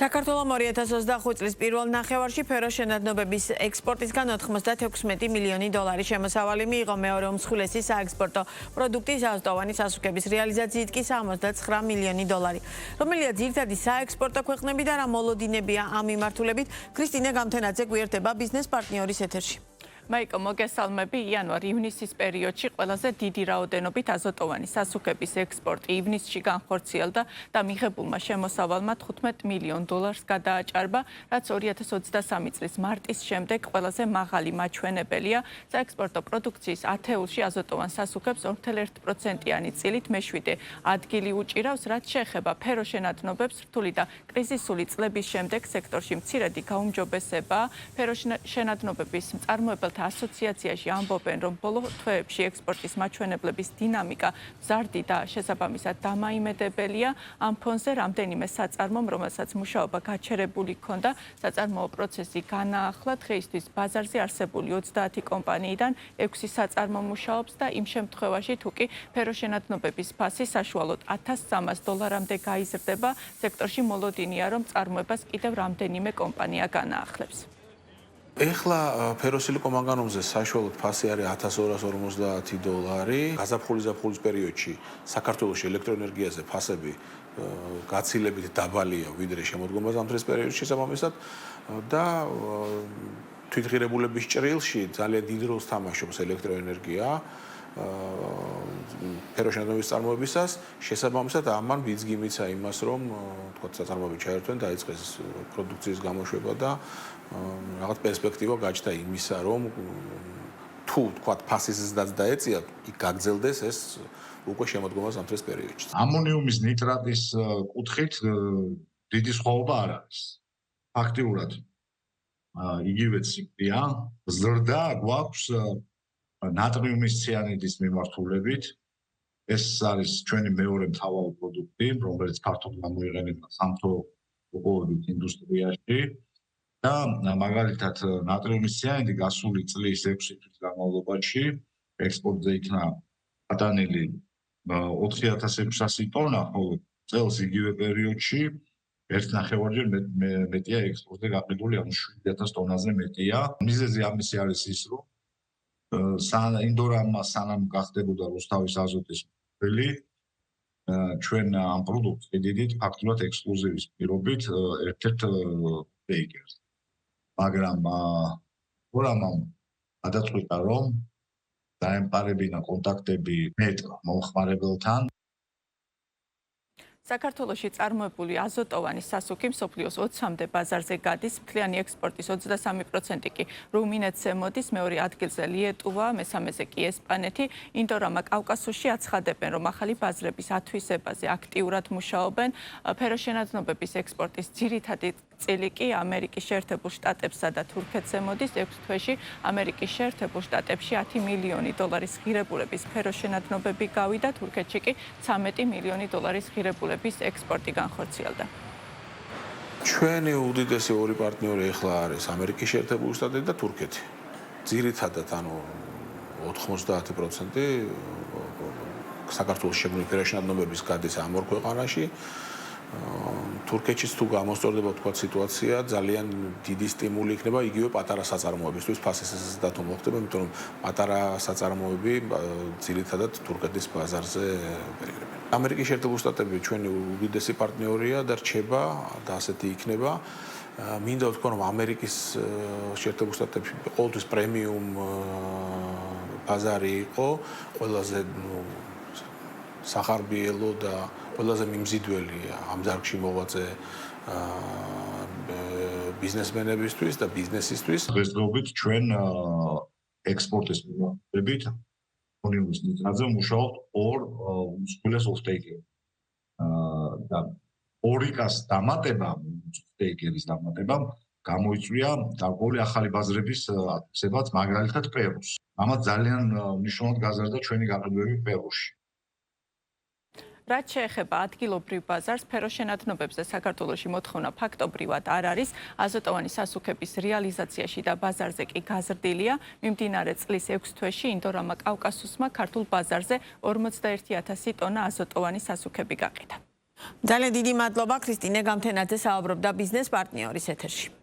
საქართველოს 2025 წლის პირველ ნახევარში ფეროშენადნობების ექსპორტისგან 96 მილიონი დოლარი შემოსავალი მიიღო. მეორე უმსხვილესი საექსპორტო პროდუქტის აზოტოვანი სასუქების რეალიზაციით კი 69 მილიონი დოლარი. რომელია ძირითადი საექსპორტო ქვეყნები და რა მოლოდინებია ამ მიმართულებით, ქრისტინე გამთენაძე გვერდება ბიზნეს პარტნიორის ეთერში. მაიკო, მოგესალმები. იანვარ-ივნისის პერიოდში ყველაზე დიდი რაოდენობით აზოტოვანი სასუქების ექსპორტი ივნისში განხორციელდა და მიღებულმა შემოსავალმა 15 მილიონ დოლარს გადააჭარბა, რაც 2023 წლის მარტის შემდეგ ყველაზე მაღალი მაჩვენებელია. საექსპორტო პროდუქციის ათეულში აზოტოვან სასუქებს 2.1%-იანი წილით მეშვიდე ადგილი უჭირავს, რაც შეეხება ფეროშენადნობებს, რთული და კრიზისული წლების შემდეგ სექტორში მცირედი გაუმჯობესებაა. ფეროშენადნობების მწარმოებელთა ასოციაციაში ამბობენ, რომ ბოლო თვეებში ექსპორტის მაჩვენებლების დინამიკა მზარდი და შესაბამისად დამაიმედებელია. ამ ფონზე რამდენიმე საწარმომ, რომელსაც მუშაობა გაჩერებული ჰქონდა, საწარმოო პროცესი განაახლა. დღეისთვის ბაზარზე არსებული 30 კომპანიიდან 6 საწარმო მუშაობს და იმ შემთხვევაში, თუ კი ფეროშენადნობების ფასი საშუალოდ $1,300-მდე გაიზრდება, სექტორში მოლოდინია, რომ წარმოებას კიდევ რამდენიმე კომპანია განაახლებს. ეხლა ფეროსილიკომანგანუმზე საშუალოდ ფასი არის $1,250. გაზაფხულის პერიოდში საქართველოში ელექტროენერგიაზე ფასები გაცილებით დაბალია ვიდრე შემოდგომა ზამთრის პერიოდში შესაბამისად და თვითღირებულების ჭრილში ძალიან დიდ როლს თამაშობს ელექტროენერგია ფეროშენადნობის წარმოებისას. შესაბამისად ამან ბიძგი მიცა იმას, რომ თქვა საწარმოები ჩაერთვენ, დაიწყეს პროდუქციის გამოშვება და რაღაც პერსპექტივა გაჩნდა იმისა, რომ თუ თქვა ფასის ზრდაც დაეწია, იქ გაგრძელდეს ეს უკვე შემოდგომა ზამთრის პერიოდში. ამონიუმის ნიტრატის კუთხით დიდი სხვაობა არ არის. ფაქტიურად იგივე ციკლია, ზრდა გვაქვს ნატრიუმის ციანიდის მიმართულებით. ეს არის ჩვენი მეორე მთავარი პროდუქტი, რომელიც ფართოდ გამოიყენება სამთო-ოპოვების ინდუსტრიაში. და მაგალითად ნატრიუმის ციანიდი გასული წლის 6 თვის განმავლობაში ექსპორტზე იქნა გადანილი 4,600 ტონა, ხოლო წელს იგივე პერიოდში 1,5-ჯერ მეტია ექსპორტზე გაყიდული, ანუ 7,000 ტონაზე მეტია. მიზეზი ამისი არის ის, რომ ინდორამმა სანამ გახდებოდა რუსთავის აზოტის მფელი, ჩვენ ამ პროდუქტს დიდით ფაქტურად ექსკლუზივის პირობით ერთ-ერთ ბეიკერს. მაგრამ ორამამ გადაწყვიტა, რომ დაემყარებინა კონტაქტები მეტ მომხმარებელთან. საქართველოში წარმოებული აზოტოვანი სასუქი მსოფლიოს 20-მდე ბაზარზე გადის, მთლიანი ექსპორტის 23% კი რუმინეთზე მოდის, მეორე ადგილზე ლიეტუვა, მესამეზე კი ესპანეთი. ინდორამა კავკასიაში აცხადებენ, რომ ახალი ბაზრების ათვისებაზე აქტიურად მუშაობენ. ფეროშენადნობების ექსპორტის ძირითადი წილი კი ამერიკის შეერთებულ შტატებსა და თურქეთზე მოდის. 6 თვეში ამერიკის შეერთებულ შტატებში $10 მილიონი ღირებულების ფეროშენადნობები გავიდა, თურქეთში კი $13 მილიონი ღირებულების ექსპორტი განხორციელდა. ჩვენი უდიდესი ორი პარტნიორი ახლა არის ამერიკის შეერთებული შტატები და თურქეთი. ძირითადად ანუ 90% საქართველოს შემული ფეროშენადნობების გადის ამ ორ ქვეყანაში. თურქეთშიც თუ გამოსწორდება თქვა სიტუაცია, ძალიან დიდი სტიმული იქნება იგივე პატარა საწარმოებისთვის ფასის ზრდა თუ მოხდება, იმიტომ რომ პატარა საწარმოები ძირითადად თურქეთის ბაზარზე ოპერირებენ. ამერიკის შეერთებული შტატები ჩვენი უდიდესი პარტნიორია და რჩება და ასეთი იქნება. მინდა ვთქვა, რომ ამერიკის შეერთებულ შტატებში ყოველთვის პრემიუმ ბაზარი იყო, ყველაზე სახარბიელო და ყველაზე მიმზიდველი ამ დარგში მოღვაწე ბიზნესმენებისთვის და ბიზნესისთვის. დღესდღეობით ჩვენ ექსპორტის მიმართულებით ამონიუმის ნიტრატზე მუშაობთ ორ უმსხვილეს ოფტეიკერს. და ორიკას დამატებამ, ოფტეიკერის დამატებამ გამოიწვია გარკვეული ახალი ბაზრების ათვისებაც, მაგალითად პერუს. ამათ ძალიან მნიშვნელოვნად გაზარდა ჩვენი გაყიდვები პერუში. რაც შეეხება ადგილობრივ ბაზარს, ფეროშენადნობებზე საქართველოში მოთხოვნა ფაქტობრივად არ არის. აზოტოვანი სასუქების რეალიზაციაში და ბაზარზე კი გაზრდილია. მიმდინარე წლის 6 თვეში ინდორამა კავკასუსმა ქართულ ბაზარზე 41,000 ტონა აზოტოვანი სასუქები გაყიდა. ძალიან დიდი მადლობა ქრისტინე გამთენაძე საუბრობდა ბიზნეს პარტნიორის ეთერში.